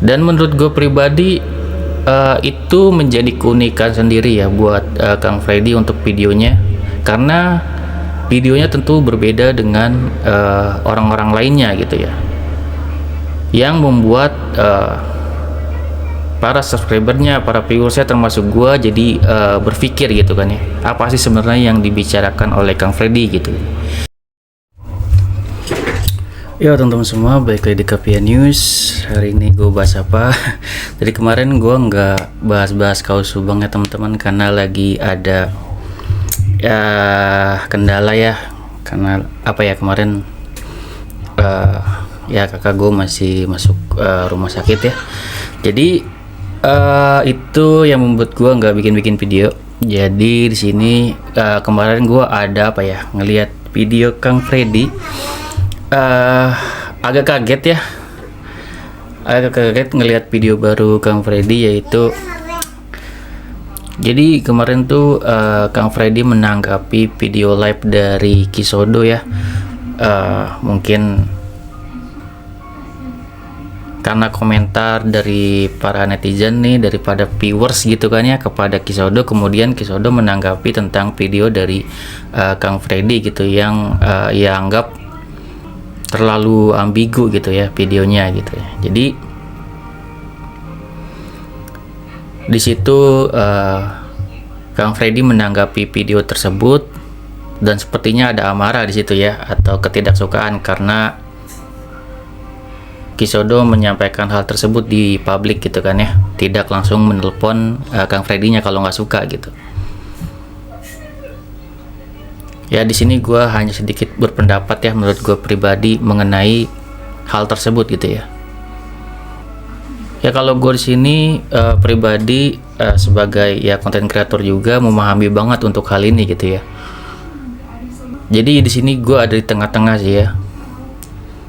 Dan menurut gue pribadi itu menjadi keunikan sendiri ya buat Kang Freddy untuk videonya, karena videonya tentu berbeda dengan orang-orang lainnya gitu ya, yang membuat para subscribernya, para viewersnya termasuk gua jadi berpikir gitu kan ya, apa sih sebenarnya yang dibicarakan oleh Kang Freddy gitu. Ya teman-teman semua, balik lagi di Kapia News. Hari ini gue bahas apa? Dari kemarin gue nggak bahas-bahas Kaus Subang ya teman-teman, karena lagi ada ya kendala ya, karena apa ya, kemarin ya kakak gue masih masuk rumah sakit ya. Jadi itu yang membuat gue nggak bikin video. Jadi di sini kemarin gue ada apa ya, ngelihat video Kang Freddy. Agak kaget ya, ngelihat video baru Kang Freddy, yaitu jadi kemarin tuh Kang Freddy menanggapi video live dari Kisodo ya. Mungkin karena komentar dari para netizen nih, daripada viewers gitu kan ya, kepada Kisodo, kemudian Kisodo menanggapi tentang video dari Kang Freddy gitu, yang ia anggap terlalu ambigu gitu ya videonya gitu ya. Jadi di situ Kang Freddy menanggapi video tersebut, dan sepertinya ada amarah di situ ya, atau ketidaksukaan karena Kisodo menyampaikan hal tersebut di publik gitu kan ya, tidak langsung menelpon Kang Freddy-nya kalau nggak suka gitu. Ya di sini gue hanya sedikit berpendapat ya, menurut gue pribadi mengenai hal tersebut gitu ya. Ya kalau gue di sini pribadi sebagai ya konten kreator juga memahami banget untuk hal ini gitu ya. Jadi di sini gue ada di tengah-tengah sih ya.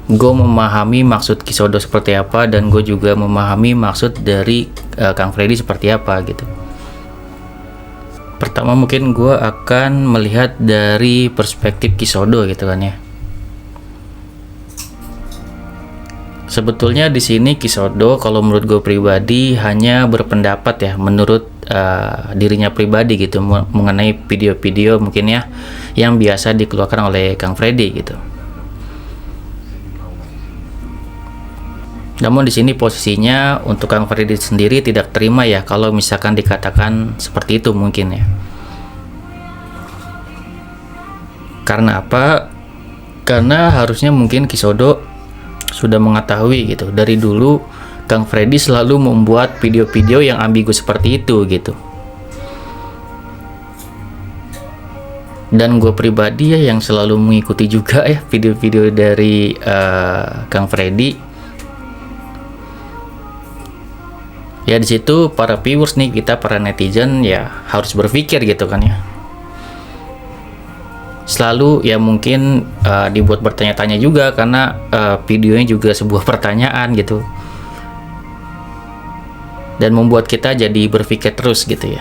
Gue memahami maksud Kisodo seperti apa, dan gue juga memahami maksud dari Kang Freddy seperti apa gitu. Pertama mungkin gue akan melihat dari perspektif Kisodo gitu kan ya. Sebetulnya di sini Kisodo kalau menurut gue pribadi hanya berpendapat ya, menurut dirinya pribadi gitu, mengenai video-video mungkin ya yang biasa dikeluarkan oleh Kang Freddy gitu. Namun di sini posisinya untuk Kang Freddy sendiri tidak terima ya kalau misalkan dikatakan seperti itu mungkin ya. Karena apa? Karena harusnya mungkin Kisodo sudah mengetahui gitu dari dulu Kang Freddy selalu membuat video-video yang ambigu seperti itu gitu. Dan gue pribadi ya yang selalu mengikuti juga ya video-video dari Kang Freddy. Ya di situ para viewers nih, kita para netizen ya harus berpikir gitu kan ya. Selalu ya mungkin dibuat bertanya-tanya juga, karena videonya juga sebuah pertanyaan gitu. Dan membuat kita jadi berpikir terus gitu ya.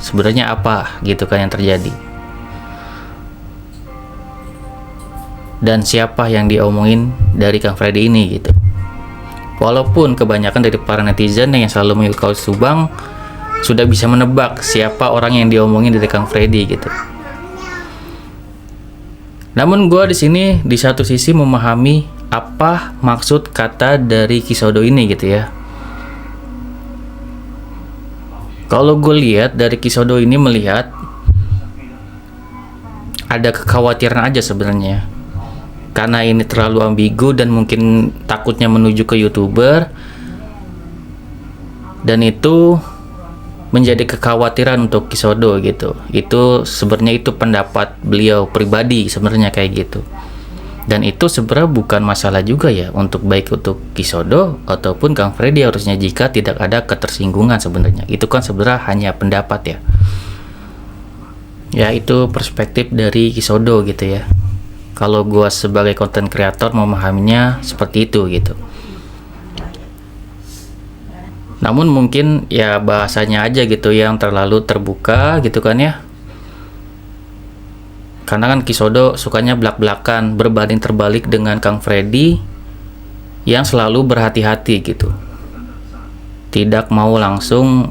Sebenarnya apa gitu kan yang terjadi. Dan siapa yang diomongin dari Kang Freddy ini gitu. Walaupun kebanyakan dari para netizen yang selalu mengikuti Kaus Subang sudah bisa menebak siapa orang yang diomongin dari Kang Freddy gitu. Namun gue di sini di satu sisi memahami apa maksud kata dari Kisodo ini gitu ya. Kalau gue lihat dari Kisodo ini, melihat ada kekhawatiran aja sebenarnya. Karena ini terlalu ambigu dan mungkin takutnya menuju ke YouTuber, dan itu menjadi kekhawatiran untuk Kisodo gitu. Itu sebenarnya itu pendapat beliau pribadi sebenarnya kayak gitu. Dan itu sebenarnya bukan masalah juga ya, untuk baik untuk Kisodo ataupun Kang Freddy harusnya, jika tidak ada ketersinggungan sebenarnya. Itu kan sebenarnya hanya pendapat ya. Ya itu perspektif dari Kisodo gitu ya. Kalau gue sebagai konten kreator memahaminya seperti itu gitu. Namun mungkin ya bahasanya aja gitu yang terlalu terbuka gitu kan ya. Karena kan Kisodo sukanya belak-belakan, berbanding terbalik dengan Kang Freddy yang selalu berhati-hati gitu. tidak mau langsung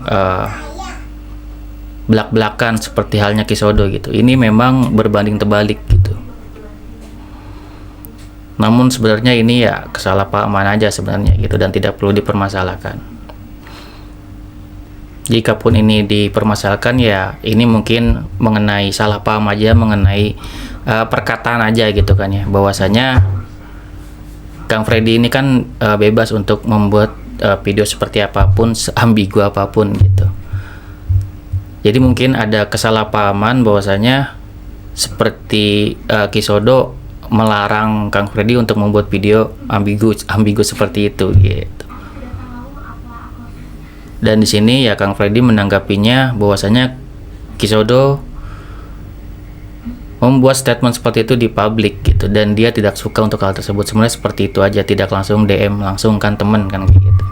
belak-belakan seperti halnya Kisodo gitu. Ini memang berbanding terbalik gitu. Namun sebenarnya ini ya kesalahpahaman aja sebenarnya gitu, dan tidak perlu dipermasalahkan. Jikapun ini dipermasalahkan, ya ini mungkin mengenai salah paham aja, mengenai perkataan aja gitu kan ya, bahwasanya Kang Freddy ini kan bebas untuk membuat video seperti apapun, ambigu apapun gitu. Jadi mungkin ada kesalahpahaman bahwasanya seperti Kisodo melarang Kang Freddy untuk membuat video ambigu seperti itu gitu. Dan di sini ya Kang Freddy menanggapinya bahwasanya Kisodo membuat statement seperti itu di publik gitu, dan dia tidak suka untuk hal tersebut. Sebenarnya seperti itu aja, tidak langsung DM langsung kan temen kan gitu.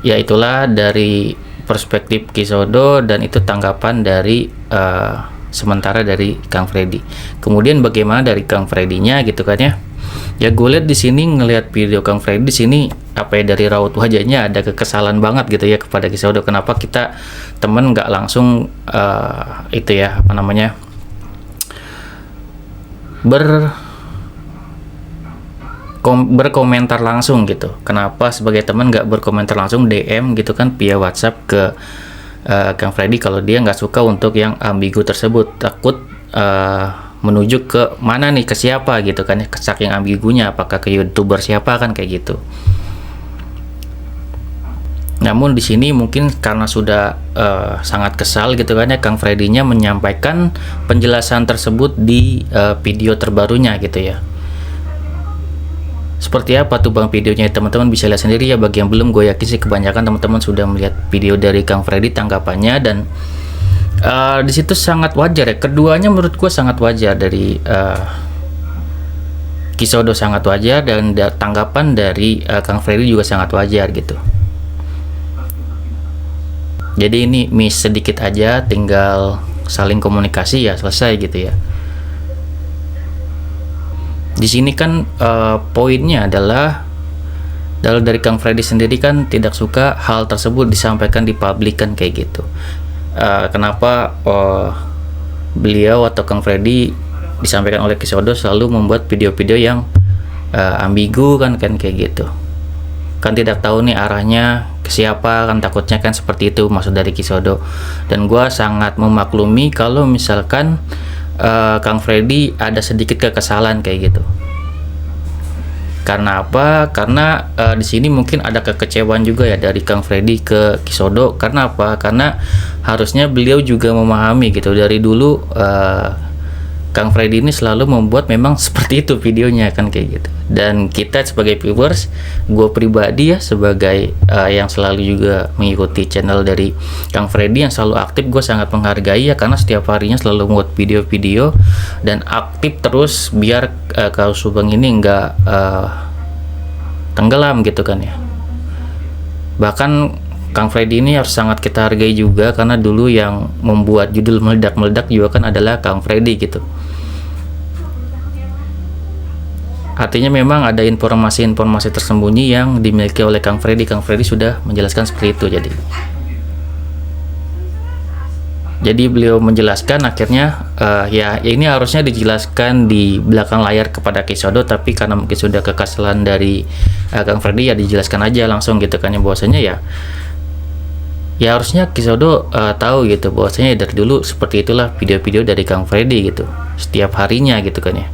Ya itulah dari perspektif Kisodo, dan itu tanggapan dari sementara dari Kang Freddy. Kemudian bagaimana dari Kang Freddy-nya gitu kan ya? Ya gue lihat di sini, ngelihat video Kang Freddy di sini, apa ya, dari raut wajahnya ada kekesalan banget gitu ya kepada Kisodo. Kenapa kita temen nggak langsung itu ya apa namanya berkomentar langsung gitu. Kenapa sebagai teman nggak berkomentar langsung, DM gitu kan via WhatsApp ke Kang Freddy kalau dia nggak suka untuk yang ambigu tersebut, takut menuju ke mana nih, ke siapa gitu kan ya, saking ambigunya, apakah ke YouTuber siapa kan kayak gitu. Namun di sini mungkin karena sudah sangat kesal gitu kan ya, Kang Freddy-nya menyampaikan penjelasan tersebut di video terbarunya gitu ya. Seperti apa tuh bang videonya, teman-teman bisa lihat sendiri ya. Bagi yang belum, gue yakin sih kebanyakan teman-teman sudah melihat video dari Kang Freddy tanggapannya, dan di situ sangat wajar ya. Keduanya menurut gue sangat wajar, dari Kisodo sangat wajar, dan tanggapan dari Kang Freddy juga sangat wajar gitu. Jadi ini miss sedikit aja, tinggal saling komunikasi ya selesai gitu ya. Di sini kan poinnya adalah dari Kang Freddy sendiri kan tidak suka hal tersebut disampaikan di publik kan kayak gitu. Kenapa beliau atau Kang Freddy disampaikan oleh Kisodo selalu membuat video-video yang ambigu kan kayak gitu. Kan tidak tahu nih arahnya ke siapa, kan takutnya kan seperti itu maksud dari Kisodo. Dan gua sangat memaklumi kalau misalkan Kang Freddy ada sedikit kekesalan kayak gitu. Karena apa? Karena di sini mungkin ada kekecewaan juga ya dari Kang Freddy ke Kisodo. Karena apa? Karena harusnya beliau juga memahami gitu, dari dulu Kang Freddy ini selalu membuat memang seperti itu videonya kan kayak gitu. Dan kita sebagai viewers, gue pribadi ya sebagai yang selalu juga mengikuti channel dari Kang Freddy yang selalu aktif, gue sangat menghargai ya, karena setiap harinya selalu membuat video-video dan aktif terus biar kalau Subang ini nggak tenggelam gitu kan ya. Bahkan Kang Freddy ini harus sangat kita hargai juga, karena dulu yang membuat judul meledak-meledak juga kan adalah Kang Freddy gitu. Artinya memang ada informasi-informasi tersembunyi yang dimiliki oleh Kang Freddy. Kang Freddy sudah menjelaskan seperti itu. Jadi beliau menjelaskan akhirnya ya ini harusnya dijelaskan di belakang layar kepada Kisodo, tapi karena mungkin sudah kekesalan dari Kang Freddy, ya dijelaskan aja langsung gitu kan ya, bahwasanya ya harusnya Kisodo tahu gitu bahwasanya dari dulu seperti itulah video-video dari Kang Freddy gitu, setiap harinya gitu kan ya.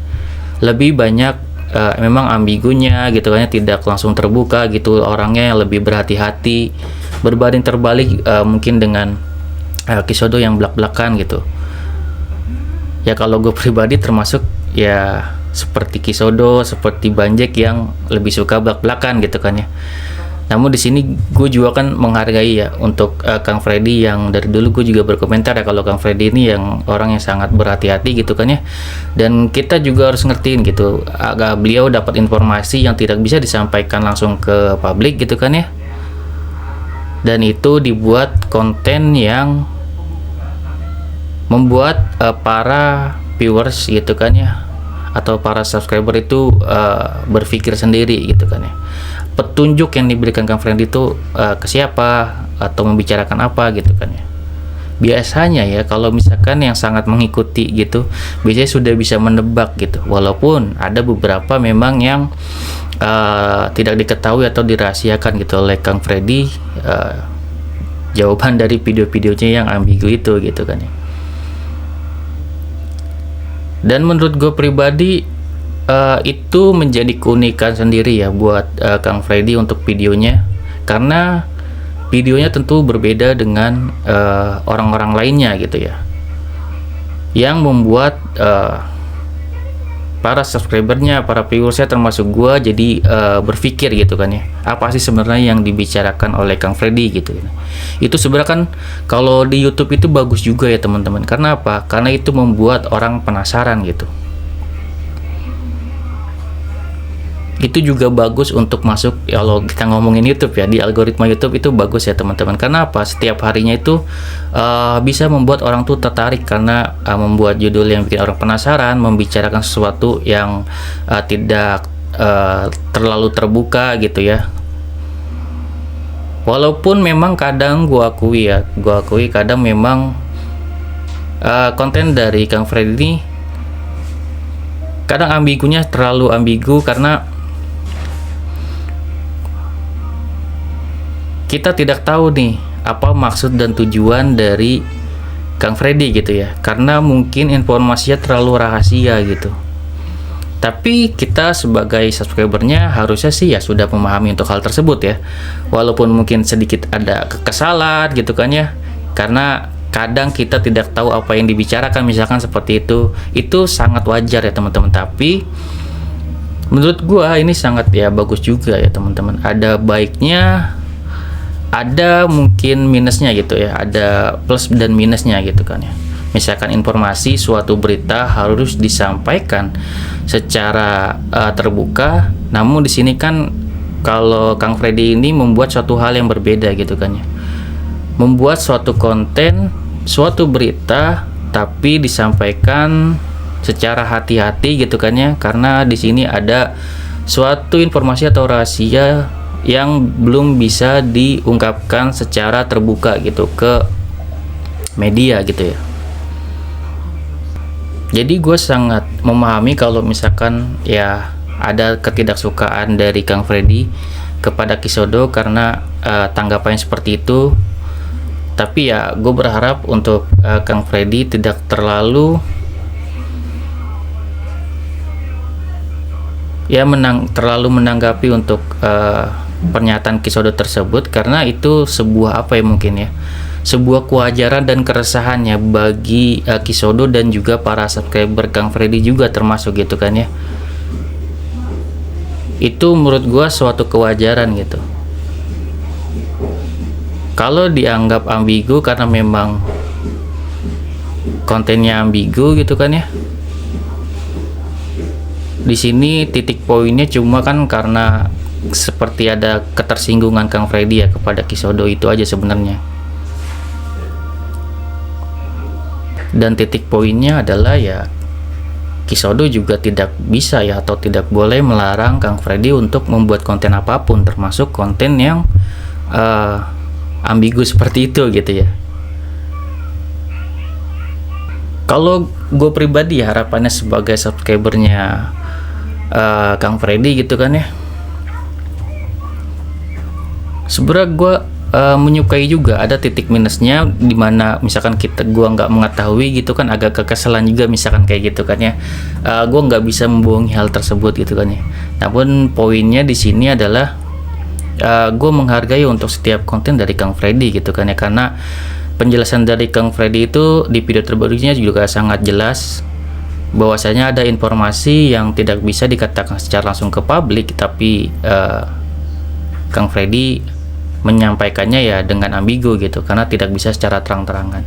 Lebih banyak memang ambigunya gitu kan ya, tidak langsung terbuka gitu orangnya, yang lebih berhati-hati, berbanding terbalik mungkin dengan Kisodo yang belak-belakan gitu. Ya kalau gue pribadi termasuk ya seperti Kisodo, seperti Banjek yang lebih suka belak-belakan gitu kan ya. Namun di sini gue juga kan menghargai ya untuk Kang Freddy yang dari dulu gue juga berkomentar ya, kalau Kang Freddy ini yang orang yang sangat berhati-hati gitu kan ya. Dan kita juga harus ngertiin gitu, agak beliau dapat informasi yang tidak bisa disampaikan langsung ke publik gitu kan ya. Dan itu dibuat konten yang membuat para viewers gitu kan ya atau para subscriber itu berpikir sendiri gitu kan ya. Petunjuk yang diberikan Kang Freddy itu ke siapa atau membicarakan apa gitu kan ya. Biasanya ya kalau misalkan yang sangat mengikuti gitu, biasanya sudah bisa menebak gitu. Walaupun ada beberapa memang yang tidak diketahui atau dirahasiakan gitu oleh Kang Freddy, jawaban dari video-videonya yang ambigu itu gitu kan ya. Dan menurut gue pribadi itu menjadi keunikan sendiri ya buat Kang Freddy untuk videonya, karena videonya tentu berbeda dengan orang-orang lainnya gitu ya, yang membuat para subscribernya, para viewersnya termasuk gua jadi berpikir gitu kan ya, apa sih sebenarnya yang dibicarakan oleh Kang Freddy gitu. Itu sebenarnya kan kalau di YouTube itu bagus juga ya teman-teman. Karena apa? Karena itu membuat orang penasaran gitu. Itu juga bagus untuk masuk, kalau kita ngomongin YouTube ya, di algoritma YouTube itu bagus ya teman-teman. Karena apa? Setiap harinya itu bisa membuat orang tuh tertarik, karena membuat judul yang bikin orang penasaran, membicarakan sesuatu yang tidak terlalu terbuka gitu ya. Walaupun memang kadang gua akui kadang memang konten dari Kang Freddy ini kadang ambigunya terlalu ambigu, karena kita tidak tahu nih apa maksud dan tujuan dari Kang Freddy gitu ya, karena mungkin informasinya terlalu rahasia gitu. Tapi kita sebagai subscribernya harusnya sih ya sudah memahami untuk hal tersebut ya, walaupun mungkin sedikit ada kekesalan gitu kan ya, karena kadang kita tidak tahu apa yang dibicarakan, misalkan seperti itu sangat wajar ya teman-teman. Tapi menurut gua ini sangat ya bagus juga ya teman-teman. Ada baiknya, ada mungkin minusnya gitu ya, ada plus dan minusnya gitu kan ya. Misalkan informasi suatu berita harus disampaikan secara terbuka, namun di sini kan kalau Kang Freddy ini membuat suatu hal yang berbeda gitu kan ya, membuat suatu konten, suatu berita tapi disampaikan secara hati-hati gitu kan ya, karena di sini ada suatu informasi atau rahasia yang belum bisa diungkapkan secara terbuka gitu ke media gitu ya. Jadi gue sangat memahami kalau misalkan ya ada ketidaksukaan dari Kang Freddy kepada Kisodo karena tanggapan seperti itu. Tapi ya gue berharap untuk Kang Freddy tidak terlalu menanggapi untuk pernyataan Kisodo tersebut, karena itu sebuah apa ya, mungkin ya sebuah kewajaran dan keresahannya bagi Kisodo dan juga para subscriber Kang Freddy juga termasuk gitu kan ya. Itu menurut gua suatu kewajaran gitu. Kalau dianggap ambigu karena memang kontennya ambigu gitu kan ya, di sini titik poinnya cuma kan karena seperti ada ketersinggungan Kang Freddy ya kepada Kisodo, itu aja sebenarnya. Dan titik poinnya adalah ya Kisodo juga tidak bisa ya atau tidak boleh melarang Kang Freddy untuk membuat konten apapun, termasuk konten yang ambigu seperti itu gitu ya. Kalau gue pribadi ya harapannya sebagai subscribernya Kang Freddy gitu kan ya, sebenarnya gue menyukai juga ada titik minusnya, dimana misalkan gue nggak mengetahui gitu kan, agak kekesalan juga misalkan kayak gitu kan ya. Gue nggak bisa membohongi hal tersebut gitu kan ya. Namun poinnya di sini adalah gue menghargai untuk setiap konten dari Kang Freddy gitu kan ya, karena penjelasan dari Kang Freddy itu di video terbarunya juga sangat jelas bahwasanya ada informasi yang tidak bisa dikatakan secara langsung ke publik, tapi Kang Freddy menyampaikannya ya dengan ambigu gitu, karena tidak bisa secara terang-terangan.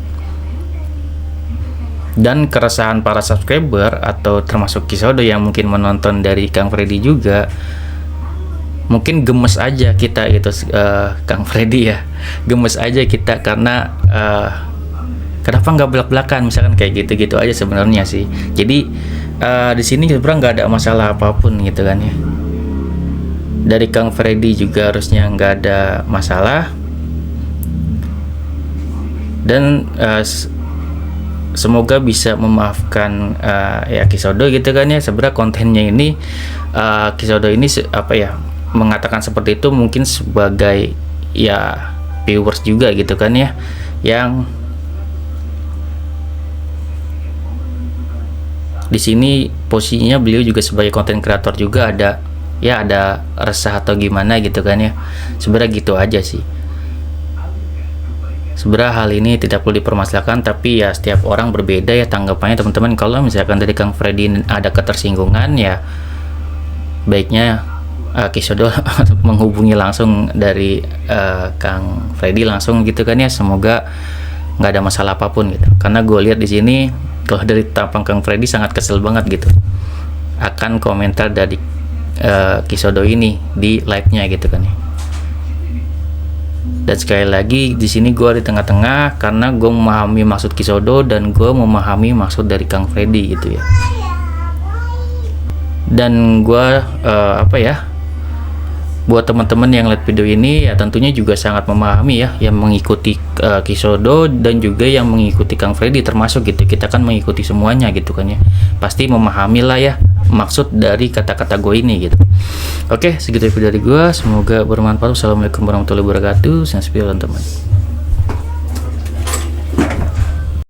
Dan keresahan para subscriber atau termasuk Kisodo yang mungkin menonton dari Kang Freddy juga, mungkin gemes aja kita gitu, Kang Freddy ya, gemes aja kita karena kenapa nggak belak-belakan misalkan kayak gitu-gitu aja sebenarnya sih. Jadi di sini sebenarnya nggak ada masalah apapun gitu kan ya. Dari Kang Freddy juga harusnya nggak ada masalah. Dan semoga bisa memaafkan ya Kisodo gitu kan ya. Sebenarnya kontennya ini Kisodo ini mengatakan seperti itu mungkin sebagai ya viewers juga gitu kan ya, yang di sini posisinya beliau juga sebagai konten kreator juga ada resah atau gimana gitu kan ya. Sebenarnya gitu aja sih. Sebenarnya hal ini tidak perlu dipermasalahkan, tapi ya setiap orang berbeda ya tanggapannya teman-teman. Kalau misalkan dari Kang Freddy ada ketersinggungan, ya baiknya Kisodo menghubungi langsung dari Kang Freddy langsung gitu kan ya. Semoga nggak ada masalah apapun gitu. Karena gue lihat di sini kalau dari tampang Kang Freddy sangat kesel banget gitu akan komentar dari Kisodo ini di live-nya gitu kan ya. Dan sekali lagi di sini gue di tengah-tengah karena gue memahami maksud Kisodo dan gue memahami maksud dari Kang Freddy gitu ya. Dan gue buat teman-teman yang lihat video ini ya tentunya juga sangat memahami ya, yang mengikuti Kisodo dan juga yang mengikuti Kang Freddy termasuk gitu. Kita kan mengikuti semuanya gitu kan ya, pasti memahami lah ya maksud dari kata-kata gue ini gitu. Oke, segitu video dari gue, semoga bermanfaat. Assalamualaikum warahmatullahi wabarakatuh. Teman-teman.